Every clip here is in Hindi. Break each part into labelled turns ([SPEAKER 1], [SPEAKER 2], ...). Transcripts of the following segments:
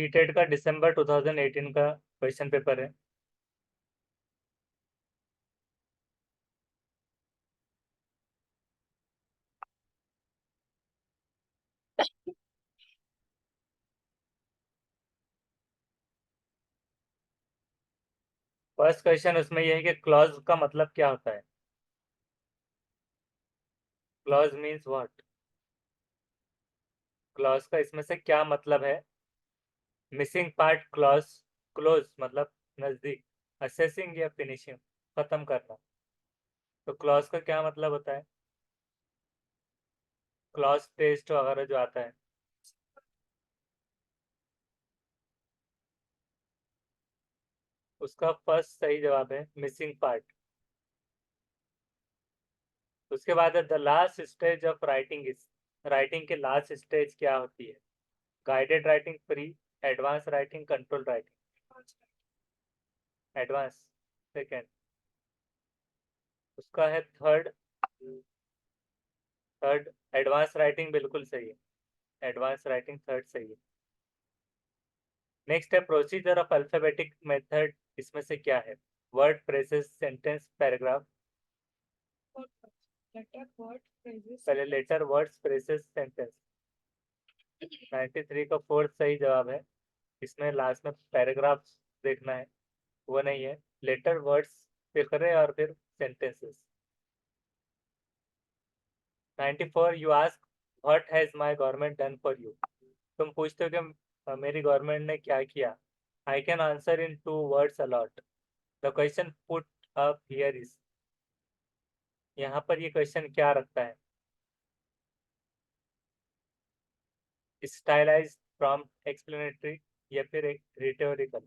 [SPEAKER 1] सीटेट का दिसंबर 2018 का क्वेश्चन पेपर है। फर्स्ट क्वेश्चन उसमें यह है कि क्लॉज का मतलब क्या होता है। Clause means what. क्लॉज का इसमें से क्या मतलब है। Missing part clause. क्लोज मतलब नजदीक। असेसिंग या फिनिशिंग खत्म करना। तो क्लॉज का क्या मतलब होता है। क्लॉज टेस्ट वगैरह जो आता है। उसका फर्स्ट सही जवाब है मिसिंग पार्ट। उसके बाद है the last stage of writing is. Writing की लास्ट स्टेज क्या होती है। Guided writing, pre, advance writing, control writing. Advance second. उसका है थर्ड। थर्ड एडवांस राइटिंग बिल्कुल सही है। एडवांस राइटिंग थर्ड सही है। नेक्स्ट है प्रोसीजर ऑफ अल्फाबेटिक मेथड। इसमें से क्या है। Word, phrases, sentence, paragraph. पहले लेटर, वर्ड्स, फ्रेजेस, सेंटेंस। 93 का फोर्थ सही जवाब है। इसमें लास्ट में पैराग्राफ देखना है, वो नहीं है। लेटर, वर्ड्स, फिक्रे और फिर sentences. 94 you ask what has my government done for you. तुम पूछते हो कि मेरी गवर्नमेंट ने क्या किया। I can answer in two words a lot. The question put up here is. यहाँ पर ये क्वेश्चन क्या रखता है। स्टाइलाइज, प्रॉम्प्ट, एक्सप्लेनेटरी या फिर एक रिटोरिकल।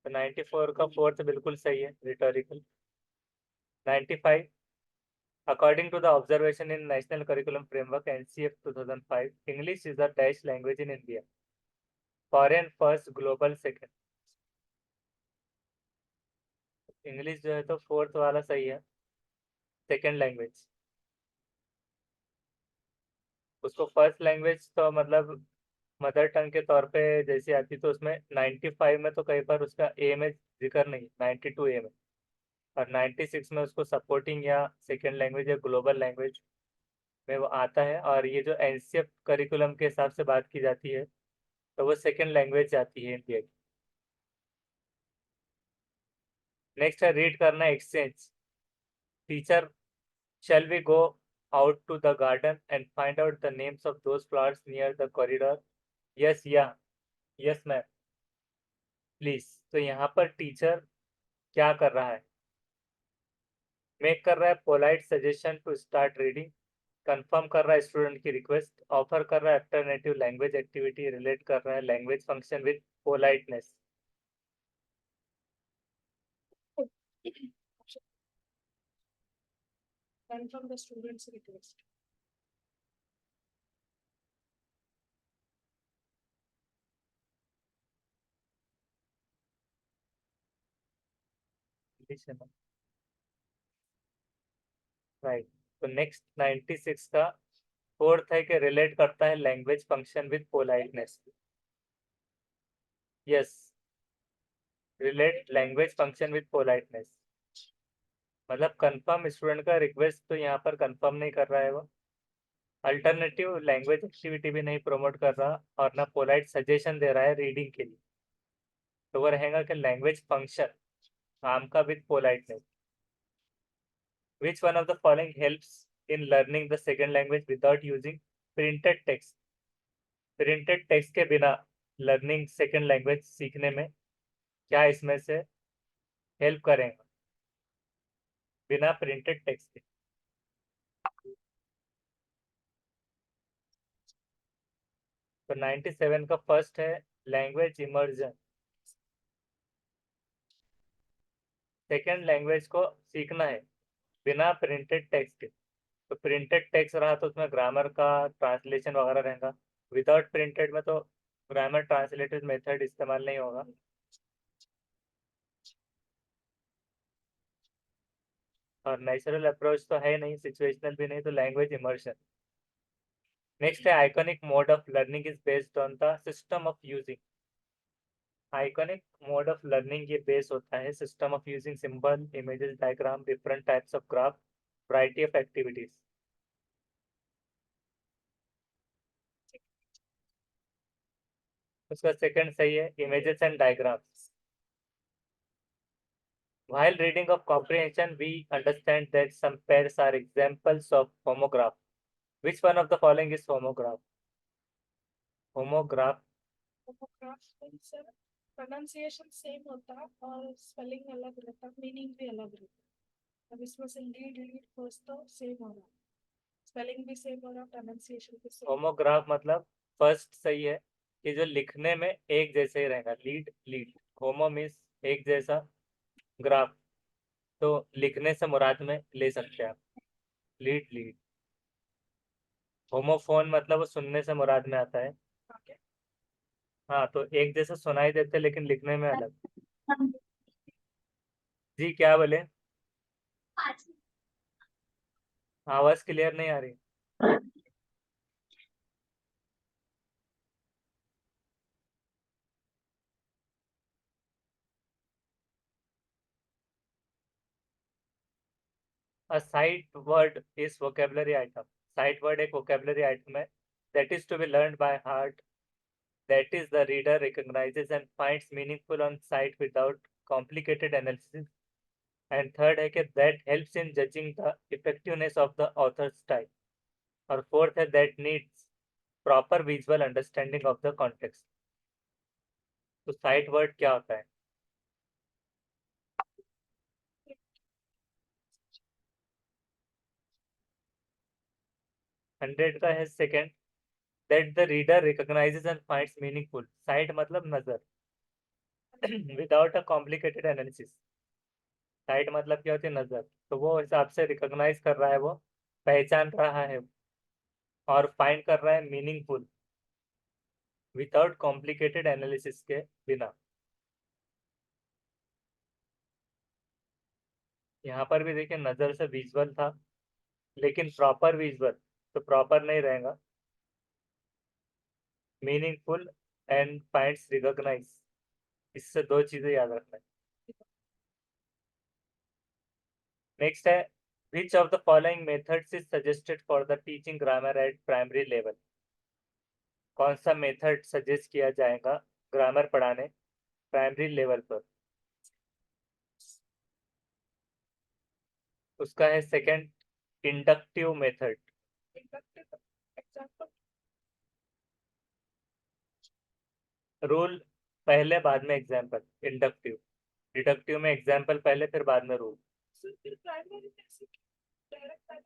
[SPEAKER 1] तो 94 का फोर्थ बिल्कुल सही है, rhetorical. 95 according to the observation in national curriculum framework ncf 2005 english is the dash language in india, foreign first, global second। English जो है तो फोर्थ वाला सही है, सेकेंड लैंग्वेज। उसको फर्स्ट लैंग्वेज तो मतलब मदर टंग के तौर पे जैसी आती, तो उसमें 95 में तो कई बार उसका ए में जिक्र नहीं, 92 ए में। और 96 में उसको सपोर्टिंग या सेकेंड लैंग्वेज या ग्लोबल लैंग्वेज में वो आता है। और ये जो एनसीएफ करिकुलम के हिसाब से बात की जाती है तो वो सेकेंड लैंग्वेज आती है इंडिया की। नेक्स्ट है रीड करना exchange. Teacher, shall we go out to the garden and find out the names of those flowers near the corridor? Yes, yeah, yes ma'am, please. तो यहाँ पर टीचर क्या कर रहा है। मेक कर रहा है polite suggestion to start reading. Confirm कर रहा है स्टूडेंट की रिक्वेस्ट। ऑफर कर रहा है अल्टरनेटिव लैंग्वेज एक्टिविटी। रिलेट कर रहा है language function with politeness. Confirm the student's request. Right. तो नेक्स्ट 96 का फोर्थ है कि रिलेट करता है language function with politeness. Yes, relate language function with politeness. मतलब कंफर्म स्टूडेंट का रिक्वेस्ट तो यहाँ पर कंफर्म नहीं कर रहा है वो। अल्टरनेटिव लैंग्वेज एक्टिविटी भी नहीं प्रमोट कर रहा और ना पोलाइट सजेशन दे रहा है रीडिंग के लिए। तो वो रहेगा कि लैंग्वेज फंक्शन काम का with politeness. Which one of the following helps in learning the second language without using printed text. Printed text के बिना लर्निंग सेकेंड लैंग्वेज सीखने में क्या इसमें से हेल्प करेगा बिना प्रिंटेड टेक्स्ट के। तो 97 का फर्स्ट है लैंग्वेज इमर्जन। सेकेंड लैंग्वेज को सीखना है बिना प्रिंटेड टेक्स्ट के। तो प्रिंटेड टेक्स्ट रहा तो उसमें ग्रामर का ट्रांसलेशन वगैरह रहेगा। विदाउट प्रिंटेड में तो ग्रामर ट्रांसलेटेड मेथड इस्तेमाल नहीं होगा। और नेचुरल अप्रोच तो है नहीं, सिचुएशनल भी नहीं, तो लैंग्वेज इमर्शन। नेक्स्ट है iconic mode of learning is based on the system of using. Iconic mode of learning ये बेस होता है system of using symbol, images, diagram, different types of graph, variety of activities. उसका सेकंड सही है, images and diagrams. While reading of comprehension, we understand that some pairs are examples of homograph. Which one of the following is homograph? Homograph.
[SPEAKER 2] Homograph means pronunciation same होता और स्पेलिंग अलग रहता, मीनिंग भी अलग रहता। अब इसमें से लीड लीड फर्स्ट तो सेम हो रहा, स्पेलिंग भी सेम हो रहा, प्रोनाउंसिएशन भी सेम।
[SPEAKER 1] होमोग्राफ मतलब फर्स्ट सही है कि जो लिखने में एक जैसे ही रहेगा, लीड लीड। होमो मीन्स एक जैसा, ग्राफ तो लिखने से मुराद में ले सकते हैं आप, लीड लीड। होमोफोन मतलब वो सुनने से मुराद में आता है।
[SPEAKER 2] ओके।
[SPEAKER 1] हाँ, तो एक जैसा सुनाई देते लेकिन लिखने में अलग। जी क्या बोले? आवाज क्लियर नहीं आ रही। A sight word is vocabulary item. Sight word एक vocabulary item है that is to be learned by heart, that is the reader recognizes and finds meaningful on sight without complicated analysis. And third है कि that helps in judging the effectiveness of the author's style. और fourth है that needs proper visual understanding of the context. तो sight word क्या होता है? 100 का है second, that the reader recognizes and finds meaningful. Sight मतलब नजर without a complicated analysis. Site मतलब क्या होती है? नजर। तो वो हिसाब से रिकॉग्नाइज कर रहा है, वो पहचान रहा है और फाइंड कर रहा है मीनिंगफुल, विदाउट कॉम्प्लिकेटेड एनालिसिस के बिना। यहाँ पर भी देखिए नजर से विजुअल था, लेकिन प्रॉपर विजुअल तो प्रॉपर नहीं रहेगा, मीनिंगफुल एंड फाइंड्स रिकॉग्नाइज। इससे दो चीजें याद रखना है। नेक्स्ट है which of the following methods is suggested for the teaching grammar eight primary level. कौन सा मेथड सजेस्ट किया जाएगा ग्रामर पढ़ाने प्राइमरी लेवल पर? उसका है second, inductive method.
[SPEAKER 2] Example.
[SPEAKER 1] Rule पहले बाद में एग्जाम्पल, इंडक्टिव। डिडक्टिव में एग्जाम्पल पहले फिर बाद में रूल।
[SPEAKER 2] फिर प्राइमरी बेसिक डायरेक्ट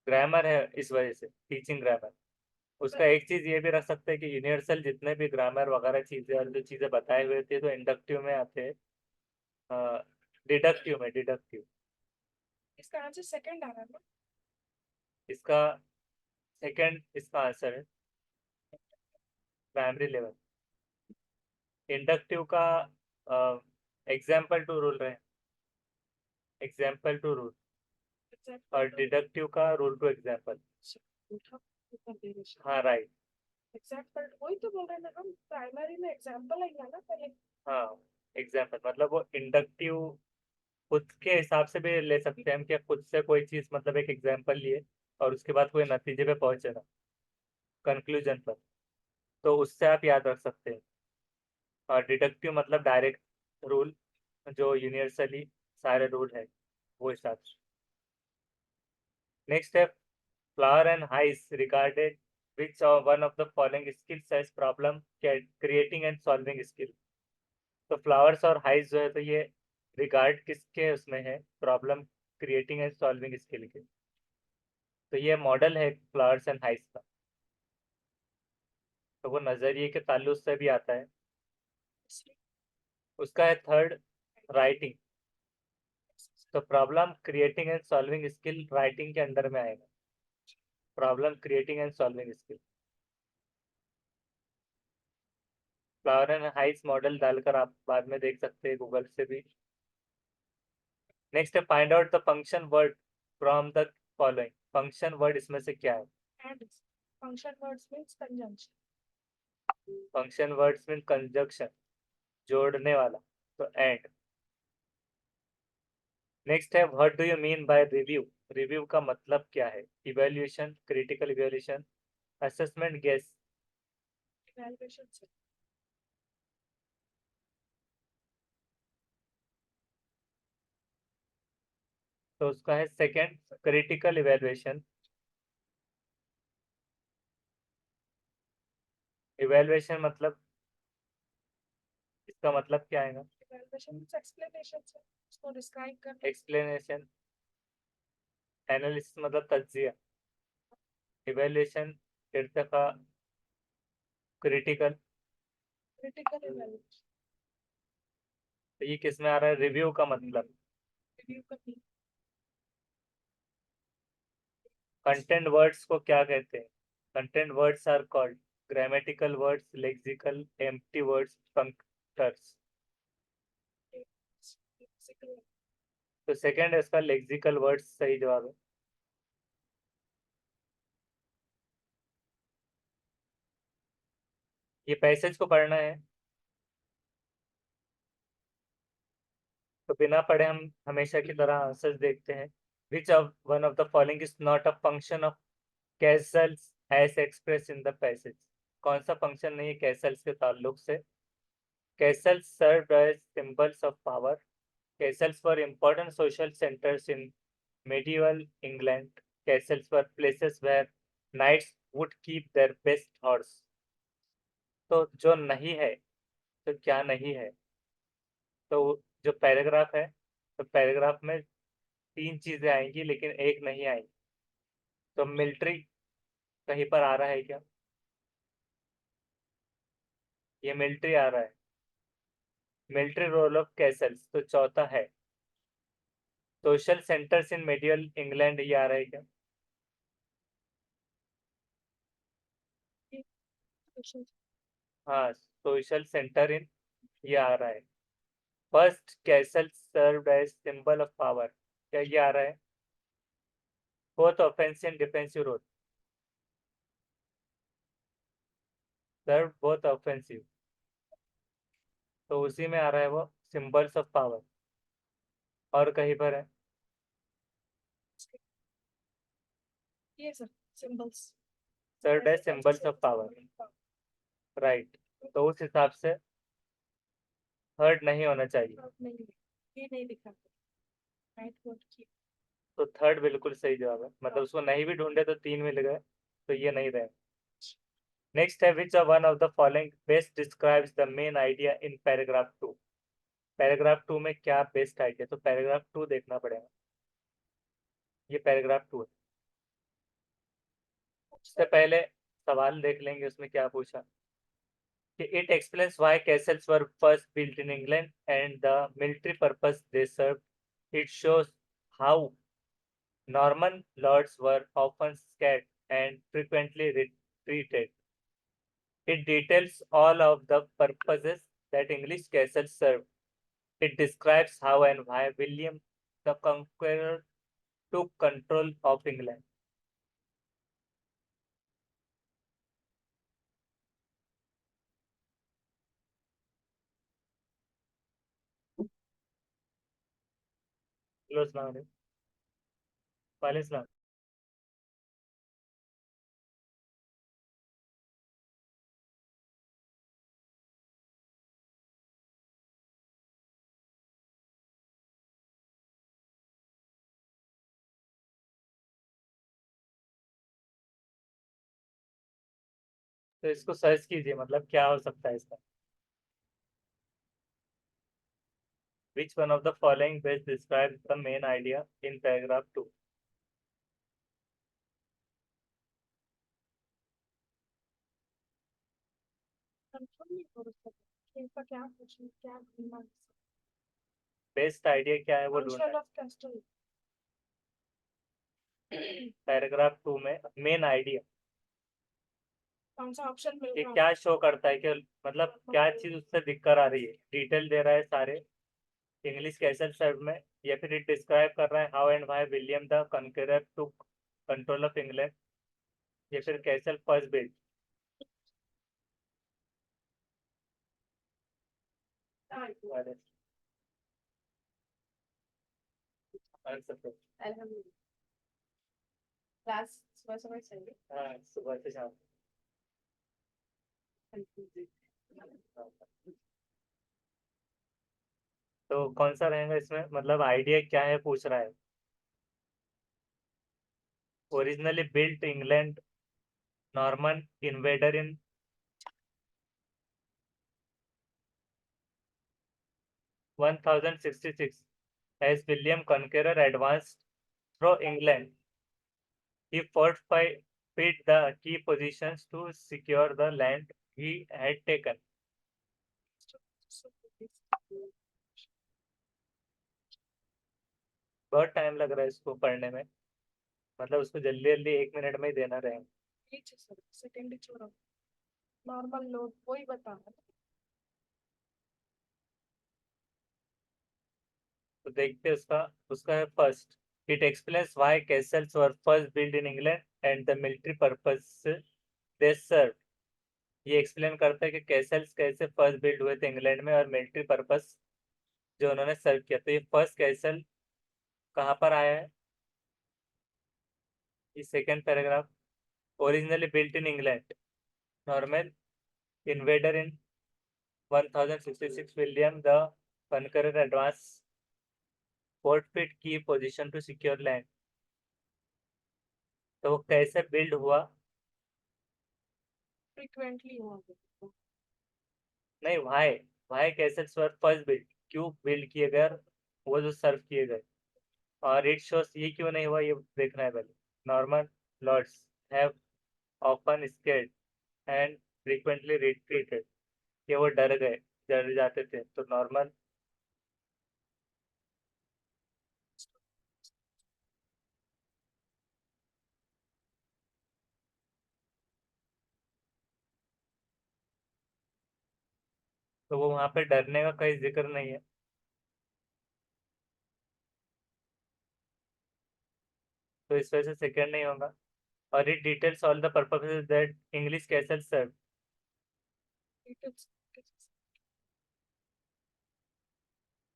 [SPEAKER 1] ग्रामर है इस वजह से टीचिंग ग्रामर। उसका एक चीज ये भी रख सकते हैं कि यूनिवर्सल जितने भी ग्रामर वगैरह चीजें और जो चीजें बताई हुई थी तो इंडक्टिव में आते हैं, डिडक्टिव में डिडक्टिव।
[SPEAKER 2] इसका आंसर सेकंड आ रहा है ना।
[SPEAKER 1] इसका सेकंड इसका आंसर है प्राइमरी लेवल। इंडक्टिव का एग्जाम्पल टू रूल रहे, एग्जाम्पल टू रूल, और डिडक्टिव का रूल टू एग्जाम्पल। हाँ राइट।
[SPEAKER 2] एग्जांपल वही तो बोल रहे हैं ना हम, प्राइमरी में एग्जांपल आएगा ना पहले।
[SPEAKER 1] हाँ एग्जाम्पल मतलब वो इंडक्टिव खुद के हिसाब से भी ले सकते हैं हम, कि खुद से कोई चीज मतलब एक एग्जाम्पल लिए और उसके बाद कोई नतीजे पे पहुंचे ना, कंक्लूजन पर, तो उससे आप याद रख सकते हैं। और डिडक्टिव मतलब डायरेक्ट रूल, जो यूनिवर्सली सारे रूल है वो हिसाब से। नेक्स्ट है Flower and Hayes regarded which one of the following skills as problem creating and solving skill. तो फ्लावर्स और हाइस जो है तो ये रिगार्ड किसके उसमें है? Problem creating and solving skill के। तो ये मॉडल है फ्लावर्स एंड हाइस का, तो वो नजरिए के ताल्लुक से भी आता है। उसका है थर्ड, राइटिंग। तो problem creating and solving skill writing के अंडर में आएगा, problem creating and solving skill. Flower and Hayes model डालकर आप बाद में देख सकते हैं गूगल से भी। नेक्स्ट है find out the function word from the following. Function word इसमें से क्या है?
[SPEAKER 2] And function words means conjunction.
[SPEAKER 1] Function words mean conjunction, जोड़ने वाला, तो एंड। नेक्स्ट है what do you mean by review? Review का मतलब क्या है? Evaluation, critical evaluation, assessment, guess.
[SPEAKER 2] Evaluation.
[SPEAKER 1] तो उसका है सेकंड, क्रिटिकल इवैल्यूएशन। इवैल्यूएशन मतलब, इसका मतलब क्या आएगा?
[SPEAKER 2] Evaluation means explanation. sir. उसको describe करना.
[SPEAKER 1] एक्सप्लेनेशन। एनालिसिस मतलब तज्जिया। इवैल्यूएशन, इर्तिका, क्रिटिकल।
[SPEAKER 2] Critical evaluation.
[SPEAKER 1] तो ये किस में आ रहा है? रिव्यू का मतलब।
[SPEAKER 2] Review करनी.
[SPEAKER 1] कंटेंट वर्ड्स को क्या कहते हैं? Content words are called grammatical words, lexical, empty words, functors.
[SPEAKER 2] Lexical.
[SPEAKER 1] तो सेकंड है इसका लेक्सिकल वर्ड्स, सही जवाब है। ये पैसेज को पढ़ना है, तो बिना पढ़े हम हमेशा की तरह आंसर्स देखते हैं। Which of one of the following is not a function of castles as express in the passage? कौन सा फंक्शन नहीं है कैसल्स के ताल्लुक से? Castles serve as symbols of power. Castles were important social centers in medieval England. Castles were places where knights would keep their best horse. तो जो नहीं है, तो क्या नहीं है? तो जो पैराग्राफ है, तो पैराग्राफ में तीन चीजें आएंगी लेकिन एक नहीं आएगी। तो मिलिट्री कहीं पर आ रहा है क्या? ये मिलिट्री आ रहा है। मिलिट्री रोल ऑफ कैसल्स, तो चौथा है। सोशल सेंटर्स इन मेडिवल इंग्लैंड, ये आ रहा है क्या?
[SPEAKER 2] Social.
[SPEAKER 1] हाँ, सोशल सेंटर इन, ये आ रहा है। First castle served as symbol of power, क्या ये आ रहा है? Both offensive and defensive role, serve both offensive, तो उसी में आ रहा है वो सिंबल्स ऑफ पावर। और कहीं पर है?
[SPEAKER 2] Yes, sir. Symbols.
[SPEAKER 1] Served as symbols of power, right. तो उस हिसाब से थर्ड नहीं होना चाहिए।
[SPEAKER 2] नहीं, ये नहीं दिखाते. Right word की.
[SPEAKER 1] तो थर्ड बिल्कुल सही जवाब है, मतलब उसको नहीं भी ढूंढे तो तीन मिल गए, तो ये नहीं रहे। नेक्स्ट है which one of the following best describes the main idea in paragraph 2? Paragraph 2 में क्या बेस्ट आइडिया? तो पैराग्राफ 2 देखना पड़ेगा। ये पैराग्राफ 2 है। उससे पहले सवाल देख लेंगे, उसमें क्या पूछा कि it explains why castles were first built in England and the military purpose they serve. It shows how Norman lords were often scared and frequently retreated. It details all of the purposes that English castles served. It describes how and why William the Conqueror took control of England. Close now. Silence now. तो इसको सर्च कीजिए, मतलब क्या हो सकता है इसका? Which one of the following best describes the main idea in paragraph 2?
[SPEAKER 2] Confirm नहीं हो रहा. इनका क्या पूछना, क्या ढूंढना.
[SPEAKER 1] बेस्ट आइडिया क्या है वो ढूंढना
[SPEAKER 2] Function
[SPEAKER 1] है।
[SPEAKER 2] of castle.
[SPEAKER 1] पैराग्राफ 2 में मेन आइडिया,
[SPEAKER 2] कौन सा ऑप्शन मिल
[SPEAKER 1] ये
[SPEAKER 2] रहा है?
[SPEAKER 1] क्या शो करता है कि मतलब क्या चीज उससे दिक्कत आ रही है? डिटेल दे रहा है सारे इंग्लिश कैसल सर्व में, या फिर डिस्क्राइब कर रहा है how and why William the Conqueror took control of England, या फिर कैसल फर्स्ट बिल्ड? आंसर तो
[SPEAKER 2] क्लास सुबह सुबह चलिए।
[SPEAKER 1] हाँ, सुबह से शाम। तो कौन सा रहेगा इसमें, मतलब आइडिया क्या है पूछ रहा है। Originally built England, Norman invader in 1066, as William Conqueror advanced through England, he fortified the key positions to secure the land he had taken. बहुत टाइम लग रहा है इसको पढ़ने में, मतलब उसको जल्दी जल्दी 1 मिनट में ही देना रहेगा।
[SPEAKER 2] सेकेंड छोड़ो, नॉर्मल लोड वही बता।
[SPEAKER 1] तो देखते हैं उसका उसका है first. It explains why castles were first build in England and the military purpose they serve. ये एक्सप्लेन करता है कि कैसल्स कैसे फर्स्ट बिल्ड हुए थे इंग्लैंड में और मिलिट्री पर्पस जो उन्होंने सर्व किया। तो ये फर्स्ट कैसल कहाँ पर आया है, ये second paragraph. Originally built in England, normal invader in 1066, William the Conqueror advance fortified की पोजीशन टू सिक्योर लैंड। तो वो कैसे बिल्ड हुआ?
[SPEAKER 2] फ्रीक्वेंटली हुआ।
[SPEAKER 1] नहीं, वाई वाई कैसे फर्स्ट बिल्ड, क्यों बिल्ड किए गए और वो जो सर्व किए गए। और इट शोस, ये क्यों नहीं हुआ ये देखना है पहले। Norman lords have often scared and frequently retreated, कि वो डर गए, डर जाते थे। तो नॉर्मल, तो वो वहां पे डरने का कोई जिक्र नहीं है, तो इस वजह से सेकंड नहीं होगा। और it details all the purposes that English castle serve.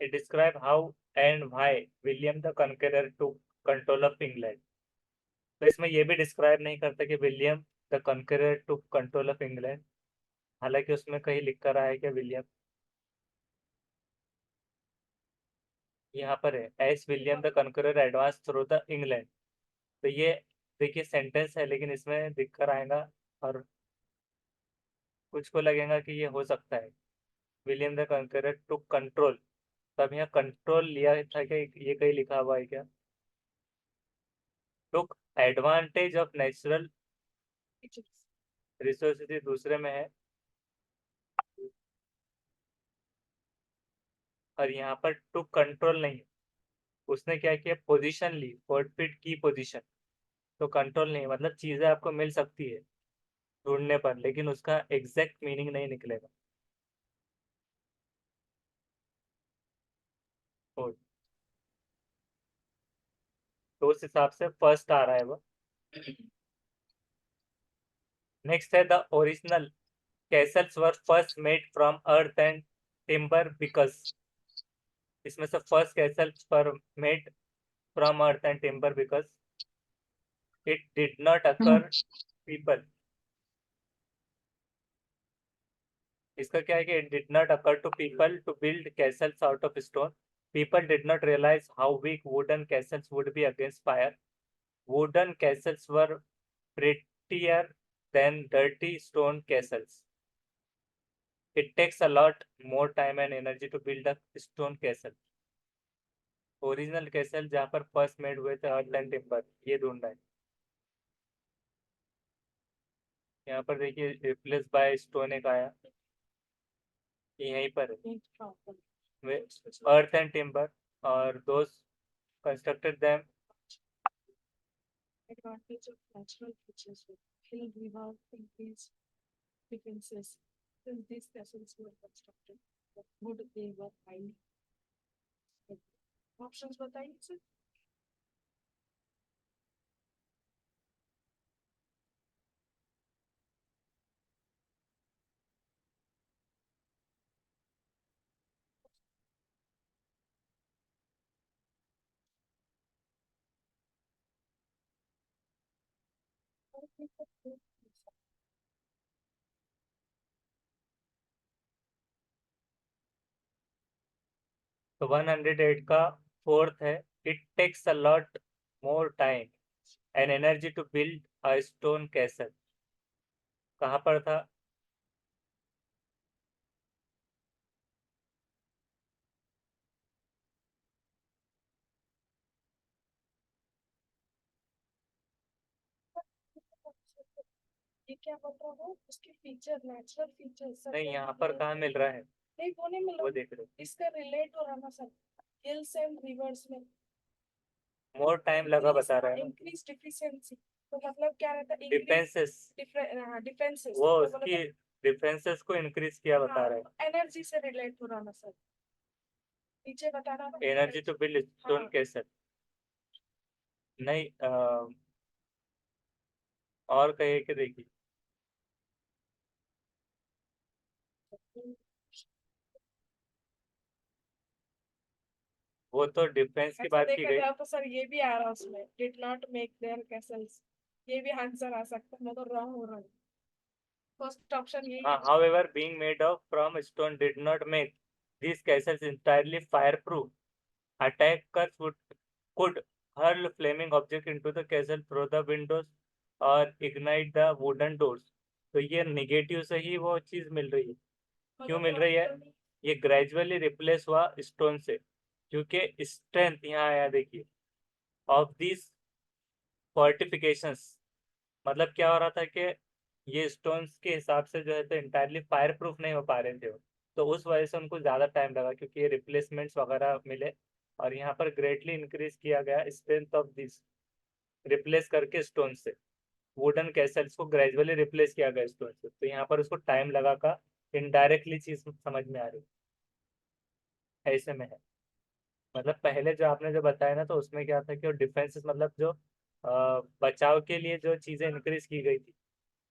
[SPEAKER 1] It describe how and why William the Conqueror to control of England. तो इसमें ये भी डिस्क्राइब नहीं करता कि William the Conqueror to control of England, हालांकि उसमें कहीं लिख कर आया है कि विलियम, यहाँ पर है as William the Conqueror advance through the England. तो ये देखिए सेंटेंस है, लेकिन इसमें दिख कर आएगा और कुछ को लगेगा कि ये हो सकता है William the Conqueror to control. तब यहाँ कंट्रोल लिया था क्या, ये कहीं लिखा हुआ है क्या? टुक एडवांटेज ऑफ नेचुरल रिसोर्सेज दूसरे में है, और यहाँ पर टू कंट्रोल नहीं है। उसने क्या किया, पोजीशन ली, फोर्टफिट की पोजीशन। तो कंट्रोल नहीं, मतलब चीजें आपको मिल सकती है ढूंढने पर, लेकिन उसका एग्जैक्ट मीनिंग नहीं निकलेगा। तो उस हिसाब से फर्स्ट आ रहा है वो। नेक्स्ट है the original castles were first made from earth and timber because. इसमें से first castles were made from earth and timber because it did not occur people. इसका क्या है कि it did not occur to people to build castles out of stone. People did not realise how weak wooden castles would be against fire. Wooden castles were prettier than dirty stone castles. It takes a lot more time and energy to build a stone castle. Original castle जहाँ पर फर्स्ट मेड हुए थे अर्थ एंड टिम्बर, ये ढूंढना है। यहाँ पर देखिए रिप्लेस बाय स्टोन एक आया, ये यहीं पर है अर्थ एंड टिम्बर, और दोस्त constructed them.
[SPEAKER 2] Advantage of natural features with hill river increased defenses. Since these castles were constructed, but wood they were highly. Options बताइए सर।
[SPEAKER 1] तो 108 का फोर्थ है, it takes a lot more time and energy to build a stone castle. कहाँ पर था?
[SPEAKER 2] ये क्या बता रहा हूँ, उसके फीचर, नेचुरल फीचर
[SPEAKER 1] नहीं, यहाँ पर कहाँ मिल रहा है?
[SPEAKER 2] नहीं, वो नहीं मिल
[SPEAKER 1] वो
[SPEAKER 2] रहा।
[SPEAKER 1] देख रहे
[SPEAKER 2] इसका रिलेट हो रहा ना सर, हिल्स एंड रिवर्स में
[SPEAKER 1] मोर टाइम लगा बता रहा है ना।
[SPEAKER 2] इंक्रीज डिफिशियंसी, तो मतलब क्या रहता है,
[SPEAKER 1] डिफेंसेस,
[SPEAKER 2] डिफेंसेस,
[SPEAKER 1] वो
[SPEAKER 2] तो
[SPEAKER 1] उसकी
[SPEAKER 2] मतलब
[SPEAKER 1] डिफेंसेस को इंक्रीज किया बता रहा है।
[SPEAKER 2] एनर्जी से रिलेट हो रहा ना सर, नीचे बता रहा ना
[SPEAKER 1] एनर्जी टू बिल्ड स्टोन
[SPEAKER 2] हाँ।
[SPEAKER 1] कैसल। नहीं, और कहे कि देखिए, वो तो डिफेंस की
[SPEAKER 2] ऐसा
[SPEAKER 1] बात की
[SPEAKER 2] देखा
[SPEAKER 1] गई।
[SPEAKER 2] जाए तो सर ये भी आ रहा है उसमें, did not make their Castle's, ये भी आंसर आ सकता है, मगर रॉन्ग हो रहा है, फर्स्ट ऑप्शन यही
[SPEAKER 1] हाँ,
[SPEAKER 2] है।
[SPEAKER 1] however, being made of from stone did not make these castles entirely fireproof. Attackers could hurl flaming objects into the castle through the windows or ignite the wooden doors. तो ये निगेटिव से ही वो चीज मिल रही है। क्यों
[SPEAKER 2] मतलब
[SPEAKER 1] मिल रही है?
[SPEAKER 2] प्रैक्टिकली
[SPEAKER 1] ये ग्रेजुअली रिप्लेस हुआ स्टोन से, क्योंकि स्ट्रेंथ यहाँ आया देखिए ऑफ दिस फोर्टिफिकेशंस। मतलब क्या हो रहा था कि ये स्टोन्स के हिसाब से जो है तो इंटायरली फायर प्रूफ नहीं हो पा रहे थे वो। तो उस वजह से उनको ज़्यादा टाइम लगा, क्योंकि ये रिप्लेसमेंट्स वगैरह मिले। और यहाँ पर ग्रेटली इंक्रीज किया गया स्ट्रेंथ ऑफ दिस, रिप्लेस करके स्टोन से वुडन कैसल्स को ग्रेजुअली रिप्लेस किया गया स्टोन से। तो यहाँ पर उसको टाइम लगा का इनडायरेक्टली चीज समझ में आ रही है, ऐसे में है। मतलब पहले जो आपने जो बताया ना, तो उसमें क्या था कि वो डिफेंसेस, मतलब जो बचाव के लिए जो चीजें इंक्रीज की गई थी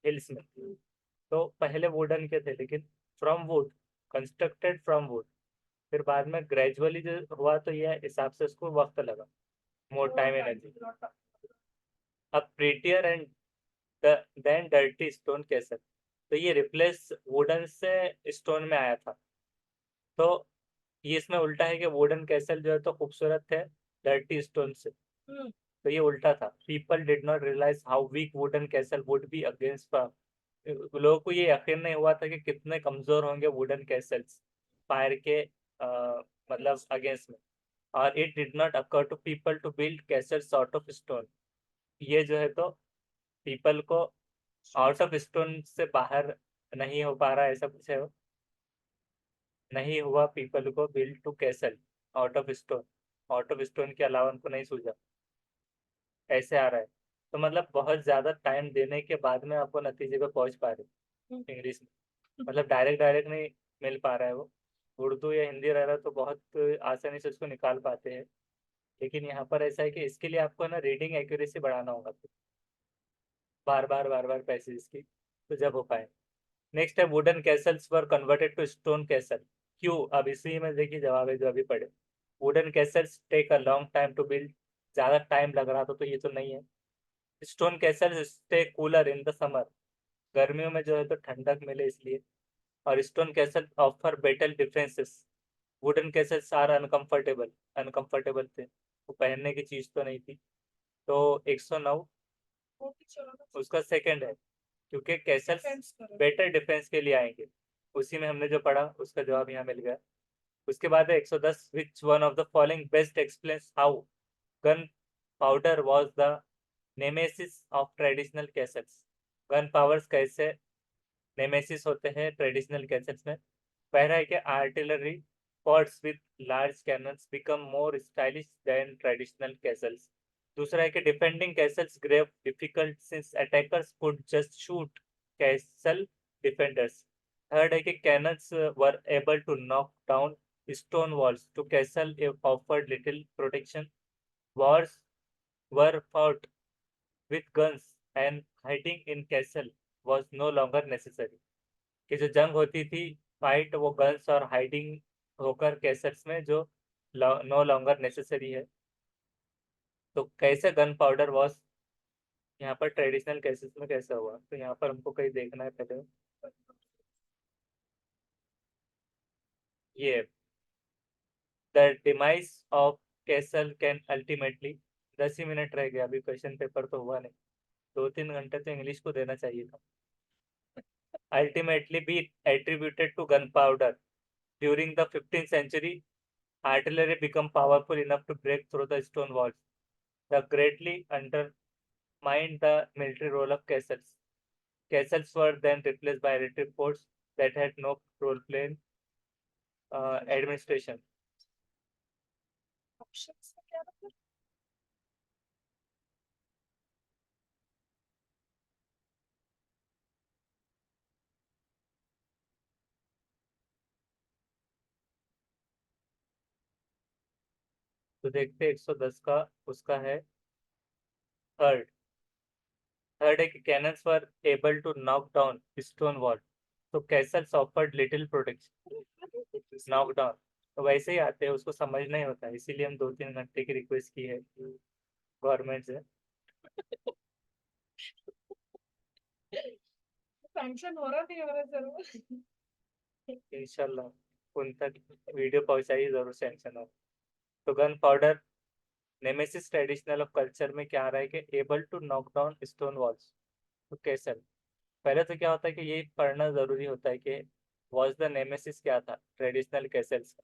[SPEAKER 1] हिल्स में, तो पहले वुडन के थे, लेकिन from would, constructed from would. फिर बाद में ग्रेजुअली जो हुआ, तो ये हिसाब से उसको वक्त लगा, मोर टाइम एनर्जी। अब prettier and then dirty stone castle, तो ये रिप्लेस वुडन से स्टोन में आया था। तो ये इसमें उल्टा है कि वुडन कैसल जो है तो खूबसूरत है डर्टी स्टोन से। तो ये उल्टा था। People did not realise how weak wooden castle would be against, लोगों को ये यकीन नहीं हुआ था कि कितने कमजोर होंगे वुडन कैसल्स फायर के मतलब अगेंस्ट में। और it did not occur to people to build castles out of stone. ये जो है तो पीपल को आउट ऑफ स्टोन से बाहर नहीं हो पा रहा, ऐसा कुछ है वो। नहीं हुआ पीपल को build to castle out of stone, out of stone के अलावा उनको नहीं सूझा, ऐसे आ रहा है। तो मतलब बहुत ज्यादा टाइम देने के बाद में आपको नतीजे पे पहुंच पा रहे इंग्लिश में। मतलब डायरेक्ट डायरेक्ट नहीं मिल पा रहा है वो। उर्दू या हिंदी रह रहा तो बहुत आसानी से उसको निकाल पाते हैं। लेकिन यहाँ पर ऐसा है कि इसके लिए आपको ना रीडिंग एक्यूरेसी बढ़ाना होगा, बार बार पैसेज की, तो जब हो पाए। नेक्स्ट है wooden castles were converted to stone castle. क्यों? अब इसी में देखिए जवाब है जो अभी पढ़े। Wooden castles take a long time to build, ज्यादा टाइम लग रहा था, तो ये तो नहीं है। Stone castles stay cooler in the summer, गर्मियों में जो है तो ठंडक मिले इसलिए। और stone castle offer better differences, wooden cases are uncomfortable, uncomfortable थे, वो पहनने की चीज तो नहीं थी। तो 109 उसका सेकंड है, क्योंकि कैसेस बेटर डिफेंस के लिए आएंगे। उसी में हमने जो पढ़ा उसका जवाब यहाँ मिल गया। उसके बाद है 110, विच one of the following best explains how gun powder was the nemesis of traditional cassettes. Gun powers कैसे नेमेसिस होते हैं ट्रेडिशनल कैसेट्स में? पहला है कि artillery forts with large cannons become more stylish than traditional castles. दूसरा है कि defending castles grave difficult since attackers could just shoot castle defenders. Third है कि cannons were able to knock down stone walls to castle offered little protection. Wars were fought with guns and hiding in castle was no longer necessary. कि जो जंग होती थी फाइट, वो गन्स और हाइडिंग होकर कैसेट्स में जो नो लॉन्गर नेसेसरी है। तो कैसे गन पाउडर वॉज यहाँ पर ट्रेडिशनल केसेस में कैसा हुआ, तो यहाँ पर हमको कहीं देखना है पहले। ये the demise of castle can ultimately, 10 he minute रह गया, अभी क्वेश्चन पेपर तो हुआ नहीं, 2-3 घंटे तो इंग्लिश को देना चाहिए था। Ultimately be attributed to gun powder during the 15th century. Artillery become powerful enough to break through the stone walls. The greatly undermined the military role of castles. Castles were then replaced by electric forts that had no role-playing administration.
[SPEAKER 2] Options में क्या था?
[SPEAKER 1] तो देखते 110 का उसका है थर्ड। थर्ड है कि cannons were able to knock down stone wall. तो castles offered little protection. Knock down तो वैसे ही आते हैं, उसको समझना ही होता है, इसीलिए हम 2-3 घंटे की रिक्वेस्ट की है गवर्नमेंट से।
[SPEAKER 2] फंक्शन हो रहा नहीं हो रहा जरूर।
[SPEAKER 1] इंशाल्लाह उन तक वीडियो पहुंचाइए जरूर, सेंक्शन हो। तो gunpowder nemesis traditional of culture में क्या आ रहा है कि able to knock down stone walls. तो कैसल, पहले तो क्या होता है कि ये पढ़ना जरूरी होता है कि वॉज द नेमेसिस क्या था ट्रेडिशनल कैसल्स का।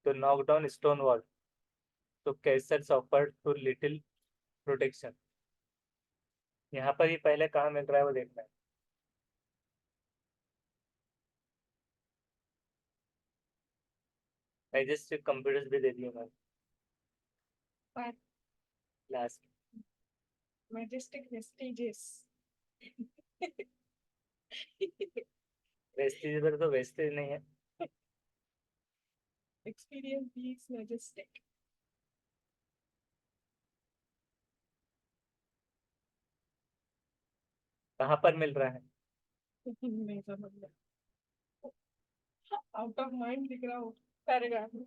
[SPEAKER 1] तो नॉक डाउन स्टोन वॉल, तो castles offered to little protection. यहाँ पर ही पहले कहाँ मिल रहा है वो देखना है। मैजेस्टिक कंप्यूटर्स भी दे दिए मैंने
[SPEAKER 2] But
[SPEAKER 1] last.
[SPEAKER 2] majestic vestiges.
[SPEAKER 1] Wastage पर तो वेस्टेज नहीं है।
[SPEAKER 2] Experience beats majestic.
[SPEAKER 1] कहाँ पर मिल रहा है?
[SPEAKER 2] नहीं समझ में, आउट ऑफ माइंड दिख रहा हो पैराग्राफ में।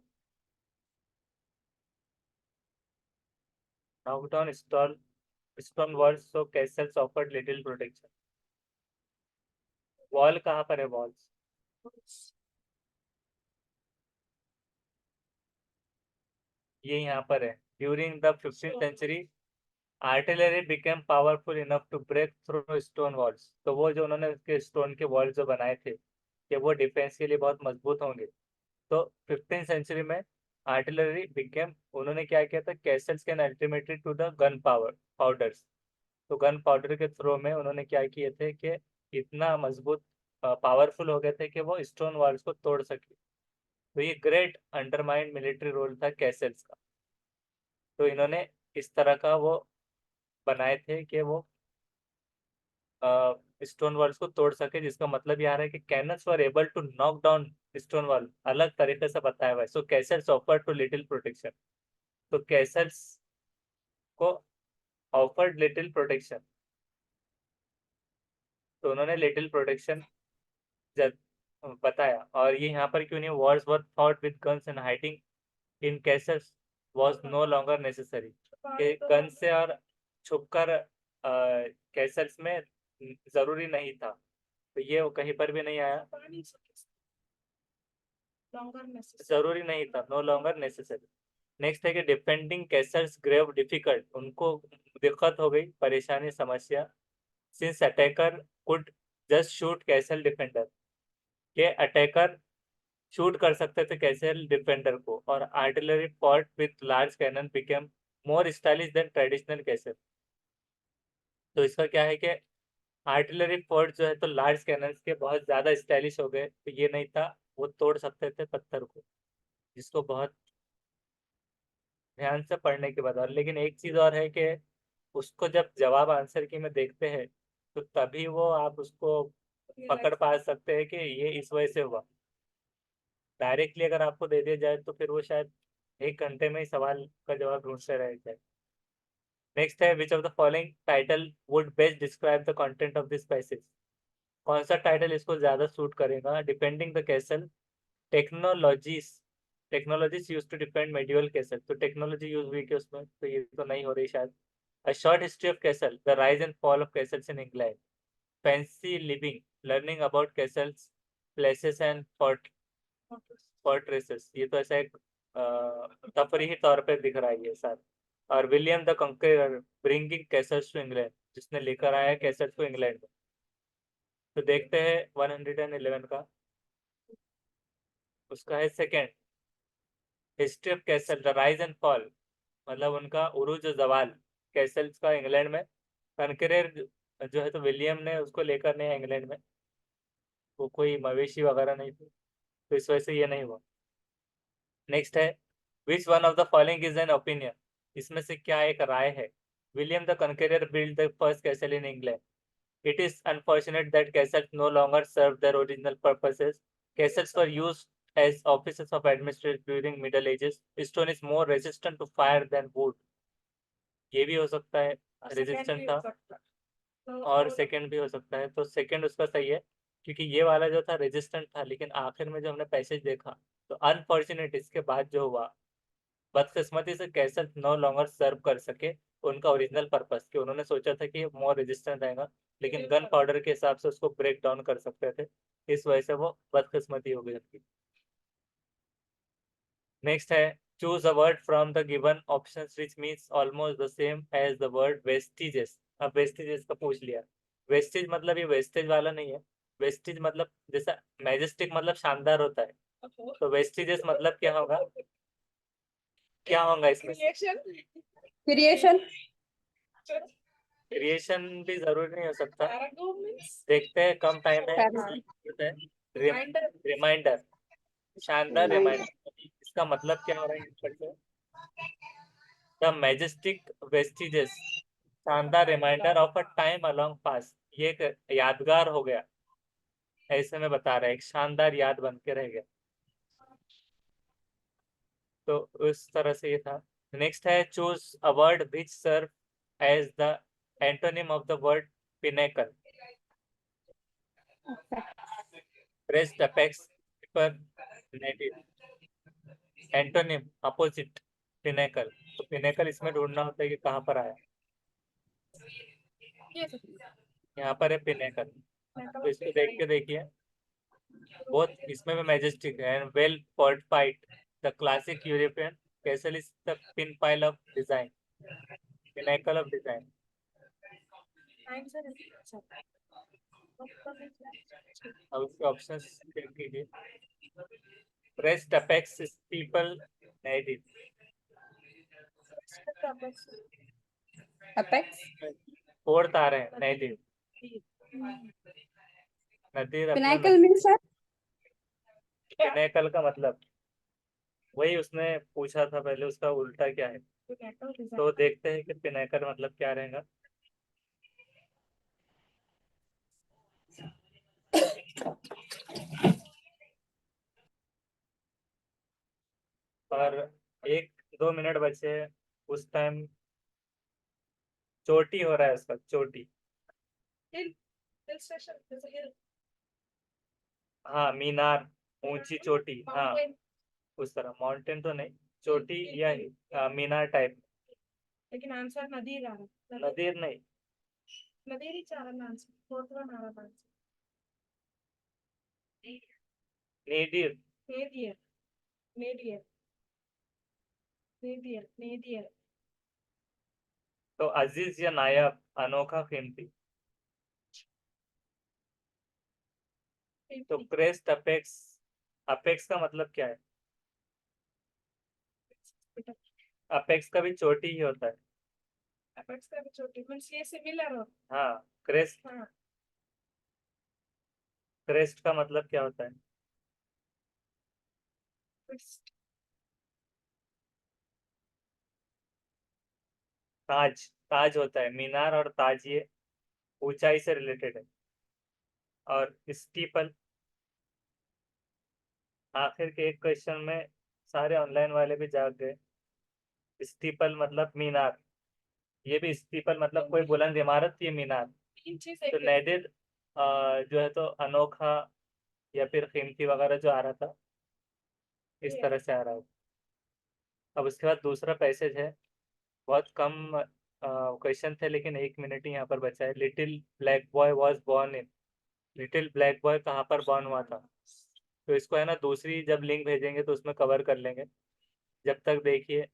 [SPEAKER 1] Knock down stone walls, so castles offered little protection. Wall कहाँ पर है वॉल्स? ये यहाँ पर है। During the 15th century artillery became powerful enough to break through stone walls. तो वो जो उन्होंने उसके स्टोन के वॉल्स जो बनाए थे कि वो डिफेंस के लिए बहुत मजबूत होंगे। तो 15th century में आर्टिलरी बिकेम, उन्होंने क्या किया था, castles can ultimately to the gunpowders. तो गन पाउडर के थ्रू में उन्होंने क्या किए थे कि इतना मजबूत पावरफुल हो गए थे कि वो स्टोन वॉल्स को तोड़ सके। तो ये ग्रेट अंडरमाइंड मिलिट्री रोल था कैसल्स का। तो इन्होंने इस तरह का वो बनाए थे कि वो स्टोन वॉल्स को तोड़ सके, जिसका मतलब ये आ रहा है कि cannons were able to knock down stone wall. अलग तरीके से बताया हुआ है। So castles offer to little protection. तो कैसल्स को ऑफर्ड लिटिल प्रोटेक्शन, तो उन्होंने लिटिल प्रोटेक्शन बताया। और ये यहाँ पर क्यों नहीं, wars were fought with guns and hiding in castles was no longer necessary. कि गन से और छुपकर कैसल्स में जरूरी नहीं था, तो ये वो कहीं पर भी नहीं आया, जरूरी नहीं था, नो लॉन्गर नेसेसरी। नेक्स्ट है कि डिफेंडिंग कैसल्स ग्रेव डिफिकल्ट, उनको दिक्कत हो गई, परेशानी, समस्या। Since attacker could just shoot castle defender, के अटैकर शूट कर सकते थे कैसल डिफेंडर को। और artillery fought with large cannon became more stylish than traditional castle. तो इसका क्या है कि आर्टिलरी फोर्ट जो है तो लार्ज कैनन के बहुत ज्यादा स्टाइलिश हो गए, तो ये नहीं था, वो तोड़ सकते थे पत्थर को, जिसको बहुत ध्यान से पढ़ने के बाद। और लेकिन एक चीज और है कि उसको जब जवाब आंसर की में देखते हैं तो तभी वो आप उसको पकड़ पा सकते हैं कि ये इस वजह से हुआ। डायरेक्टली अगर आपको दे दिया जाए तो फिर वो शायद 1 घंटे में ही सवाल का जवाब ढूंढते रह जाए। नेक्स्ट है which of the following title would best describe the content of this passage. कौन सा टाइटल इसको ज्यादा सूट करेगा? Depending the castle technologies, technologies use to depend medieval castle. तो टेक्नोलॉजी यूज हुई कि उसमें, तो ये तो नहीं हो रही शायद। A short history of castle, the rise and fall of castles in England, fancy living, learning about castles, places and fortresses. ये तो ऐसा एक तफरीही तौर पे दिख रहा है ये सर। और William the Conqueror bringing castles to England, जिसने लेकर आया कैसल्स को इंग्लैंड में। तो देखते हैं 111 का, उसका है second, history of castle the rise and fall, मतलब उनका उरूज और जवाल कैसल्स का इंग्लैंड में। कनकरर जो है तो विलियम ने उसको लेकर नहीं आया इंग्लैंड में, वो कोई मवेशी वगैरह नहीं थी, तो इस वजह से ये नहीं हुआ। नेक्स्ट है, which one of the following is an opinion, इसमें से क्या एक राय है। William the Conqueror build the first castle in England, it is unfortunate that castles no longer serve their original purposes. Castles were used as offices of administration during Middle Ages. Stone is more resistant to fire than wood. ये भी हो सकता है रेजिस्टेंट था, और सेकंड भी हो सकता है। तो सेकंड उसका सही है, क्योंकि ये वाला जो था रेजिस्टेंट था, लेकिन आखिर में जो हमने पैसेज देखा तो अनफॉर्चुनेट इसके बाद जो हुआ, बदकिस्मती से कैसल नो लॉन्गर सर्व कर सके उनका ओरिजिनल पर्पस, कि उन्होंने सोचा था कि मोर रेजिस्टेंट रहेगा, लेकिन गन पाउडर के हिसाब से उसको ब्रेक डाउन कर सकते थे, इस वजह से वो बदकिस्मती हो गई उनकी। नेक्स्ट है, choose a word from the given options which means almost the same as the word vestiges. अब वेस्टिजेस का पूछ लिया, वेस्टिज मतलब ये वेस्टेज वाला नहीं है, वेस्टिज मतलब जैसा मैजेस्टिक मतलब शानदार होता है, तो वेस्टिजेस मतलब क्या होगा, क्या होगा इसमें?
[SPEAKER 3] क्रिएशन।
[SPEAKER 1] क्रिएशन भी जरूरी नहीं हो सकता, देखते हैं, कम टाइम है। रिमाइंडर, शानदार रिमाइंडर, इसका मतलब क्या हो रहा है ऊपर से? द मैजेस्टिक वेस्टिजेस, शानदार reminder of a time along pass, ये एक यादगार हो गया, ऐसे में बता रहा है, एक शानदार याद बन के रह गया, तो उस तरह से ये था। नेक्स्ट है, choose a word which serve as the antonym of the word pinnacle. Press apex पर नेटिव, एंटोनिम अपोजिट पिनेकल, तो पिनेकल इसमें ढूंढना होता है कि कहाँ पर आया, यहाँ पर है पिनेकल, तो इसको देख के देखिए, बहुत इसमें भी मैजेस्टिक है and well fortified, the classic European castle is the pin pile of design, pinnacle of design. अब उसके ऑप्शंस चेक कीजिए, pressed apex steeple native,
[SPEAKER 3] apex.
[SPEAKER 1] Fourth आ रहे हैं नेटिव, नदीर
[SPEAKER 3] पिनाकल मींस सर।
[SPEAKER 1] पिनेकल का मतलब वही उसने पूछा था पहले, उसका उल्टा क्या है, तो देखते हैं कि पिनेकल मतलब क्या रहेगा। और 1-2 मिनट बचे हैं, उस टाइम चोटी हो रहा है उसका, चोटी। हाँ, मीनार, ऊंची चोटी, हाँ उस तरह, माउंटेन तो नहीं, चोटी या मीनार टाइप।
[SPEAKER 2] लेकिन आंसर नदीर आ रहा,
[SPEAKER 1] नदीर नहीं,
[SPEAKER 2] नदीर ही चाह रहा आंसर, फोर्थ वन आ रहा आंसर।
[SPEAKER 1] नेडिर,
[SPEAKER 2] नेदियर, नेदियर, नेदियर, नेदियर।
[SPEAKER 1] तो अजीज या नायाब, अनोखा, कीमती। तो क्रेस्ट अपेक्स, अपेक्स का मतलब क्या है? अपेक्स का भी चोटी ही होता है।
[SPEAKER 2] अपेक्स का भी छोटी मींस ये सिमिलर हो।
[SPEAKER 1] हाँ, क्रेस्ट,
[SPEAKER 2] हाँ,
[SPEAKER 1] क्रेस्ट का मतलब क्या होता है? ताज, ताज होता है, मीनार और ताज ये ऊंचाई से रिलेटेड है। और स्टीपल, आखिर के एक क्वेश्चन में सारे ऑनलाइन वाले भी जाग गए, स्टीपल मतलब मीनार, ये भी स्टीपल मतलब कोई बुलंद इमारत, ये मीनार।
[SPEAKER 2] तीन चीज
[SPEAKER 1] तो
[SPEAKER 2] एक
[SPEAKER 1] नैदिर जो है तो अनोखा या फिर कीमती वगैरह जो आ रहा था, इस तरह से आ रहा है। अब उसके बाद दूसरा पैसेज है, बहुत कम क्वेश्चन थे लेकिन 1 मिनट ही यहाँ पर बचा है। Little black boy was born in, little black boy कहाँ पर बॉर्न हुआ था? तो इसको है ना दूसरी जब लिंक भेजेंगे तो उसमें कवर कर लेंगे। जब तक देखिए